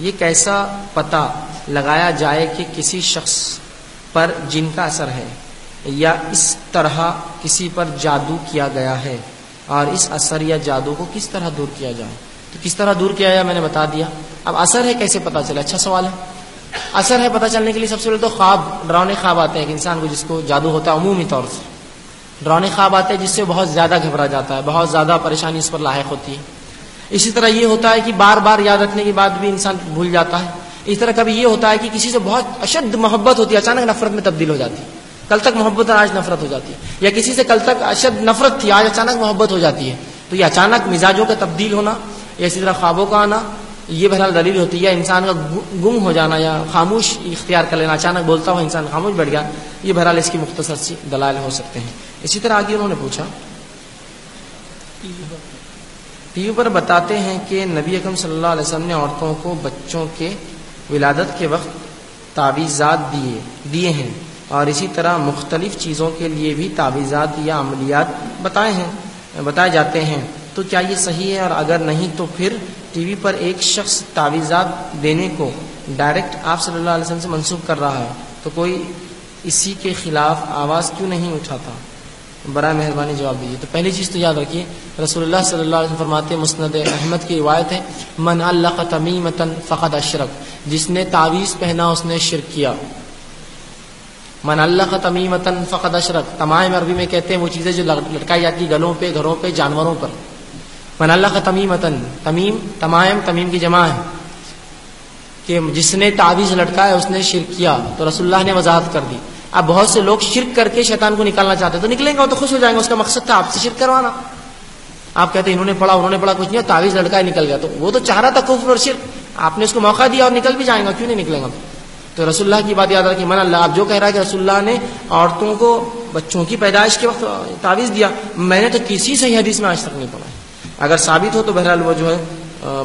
یہ کیسا پتہ لگایا جائے کہ کسی شخص پر جن کا اثر ہے یا اس طرح کسی پر جادو کیا گیا ہے، اور اس اثر یا جادو کو کس طرح دور کیا جائے؟ تو کس طرح دور کیا جائے میں نے بتا دیا. اب اثر ہے کیسے پتہ چلے؟ اچھا سوال ہے. اثر ہے پتہ چلنے کے لیے سب سے پہلے تو خواب، ڈراؤنے خواب آتے ہیں کہ انسان کو جس کو جادو ہوتا ہے عمومی طور سے ڈراؤنے خواب آتے ہیں جس سے بہت زیادہ گھبرا جاتا ہے، بہت زیادہ پریشانی اس پر لاحق ہوتی ہے. اسی طرح یہ ہوتا ہے کہ بار بار یاد رکھنے کے بعد بھی انسان بھول جاتا ہے. اس طرح کبھی یہ ہوتا ہے کہ کسی سے بہت اشد محبت ہوتی ہے، اچانک نفرت میں تبدیل ہو جاتی ہے. کل تک محبت اور آج نفرت ہو جاتی ہے. یا کسی سے کل تک اشد نفرت تھی، آج اچانک محبت ہو جاتی ہے. تو یہ اچانک مزاجوں کا تبدیل ہونا یا اسی طرح خوابوں کا آنا، یہ بہرحال دلیل ہوتی ہے. یا انسان کا گم ہو جانا یا خاموش اختیار کر لینا، اچانک بولتا ہوا انسان خاموش بیٹھ گیا، یہ بہرحال اس کی مختصر سی دلائل ہو سکتے ہیں. اسی طرح آگے انہوں نے پوچھا، ٹی وی پر بتاتے ہیں کہ نبی اکرم صلی اللہ علیہ وسلم نے عورتوں کو بچوں کے ولادت کے وقت تعویذات دیے ہیں، اور اسی طرح مختلف چیزوں کے لیے بھی تعویذات یا عملیات بتائے جاتے ہیں. تو کیا یہ صحیح ہے؟ اور اگر نہیں تو پھر ٹی وی پر ایک شخص تعویذات دینے کو ڈائریکٹ آپ صلی اللہ علیہ وسلم سے منسوب کر رہا ہے، تو کوئی اسی کے خلاف آواز کیوں نہیں اٹھاتا؟ برائے مہربانی جواب دیجیے. تو پہلی چیز تو یاد رکھیے، رسول اللہ صلی اللہ علیہ وسلم فرماتے ہیں، مسند احمد کی روایت ہے، من علق تمیمۃ فقد اشرک، جس نے تعویذ پہنا اس نے شرک کیا. من علق تمیمۃ فقد اشرک، تمائم عربی میں کہتے ہیں وہ چیزیں جو لٹکائی جاتی گلوں پہ، گھروں پہ، جانوروں پر. من علق تمیمۃ، تمیم تمیم کی جمع ہے کہ جس نے تعویذ لٹکایا اس نے شرک کیا. تو رسول اللہ نے وضاحت کر دی. اب بہت سے لوگ شرک کر کے شیطان کو نکالنا چاہتے ہیں، تو نکلیں گے وہ تو خوش ہو جائیں گے، اس کا مقصد تھا آپ سے شرک کروانا. آپ کہتے ہیں انہوں نے پڑھا کچھ نہیں، تعویذ لٹکایا نکل گیا، تو وہ تو چاہ رہا تھا کفر اور شرک، آپ نے اس کو موقع دیا اور نکل بھی جائیں گا، کیوں نہیں نکلیں گا؟ تو رسول اللہ کی بات یاد رکھیے. من اللہ، آپ جو کہہ رہا ہے کہ رسول اللہ نے عورتوں کو بچوں کی پیدائش کے وقت تعویذ دیا، میں نے تو کسی صحیح حدیث میں آج تک نہیں پڑھا. اگر ثابت ہو تو بہرحال وہ جو ہے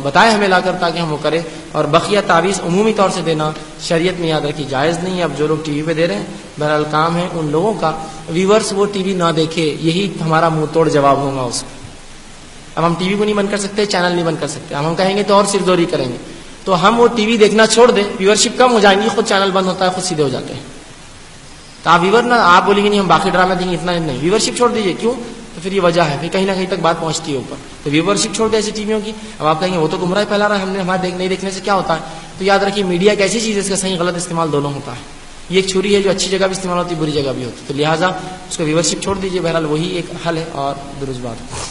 بتائے ہمیں لا کر تاکہ ہم وہ کریں. اور بقیہ تعویذ عمومی طور سے دینا شریعت میں یاد رکھی جائز نہیں ہے. اب جو لوگ ٹی وی پہ دے رہے ہیں بہرحال کام ہے ان لوگوں کا، ویورز وہ ٹی وی نہ دیکھے، یہی ہمارا منہ توڑ جواب ہوگا اس کو. اب ہم ٹی وی کو نہیں بند کر سکتے، چینل نہیں بند کر سکتے. ہم کہیں گے تو اور سردوری کریں گے، تو ہم وہ ٹی وی دیکھنا چھوڑ دیں، ویورشپ کم ہو جائیں گی، خود چینل بند ہوتا ہے، خود سیدھے ہو جاتے ہیں. تو آپ ویور نہ آپ بولیں گے نہیں ہم باقی ڈرامے دیں گے، اتنا نہیں، ویورشپ چھوڑ دیجیے. کیوں؟ تو پھر یہ وجہ ہے، پھر کہیں نہ کہیں تک بات پہنچتی ہے اوپر. تو ویورشپ چھوڑ دیں ایسی ٹی ویوں کی. اب آپ کہیں گے وہ تو گمراہ پھیلا رہا ہے، ہم نے ہمارے نہیں دیکھنے سے کیا ہوتا ہے؟ تو یاد رکھیے میڈیا ایک ایسی چیز ہے اس کا صحیح غلط استعمال دونوں ہوتا ہے. یہ ایک چھری ہے جو اچھی جگہ بھی استعمال ہوتی ہے، بری جگہ بھی ہوتی ہے. تو لہٰذا اس کو ویورشپ چھوڑ دیجیے، بہرحال وہی ایک حل ہے اور درست بات ہے.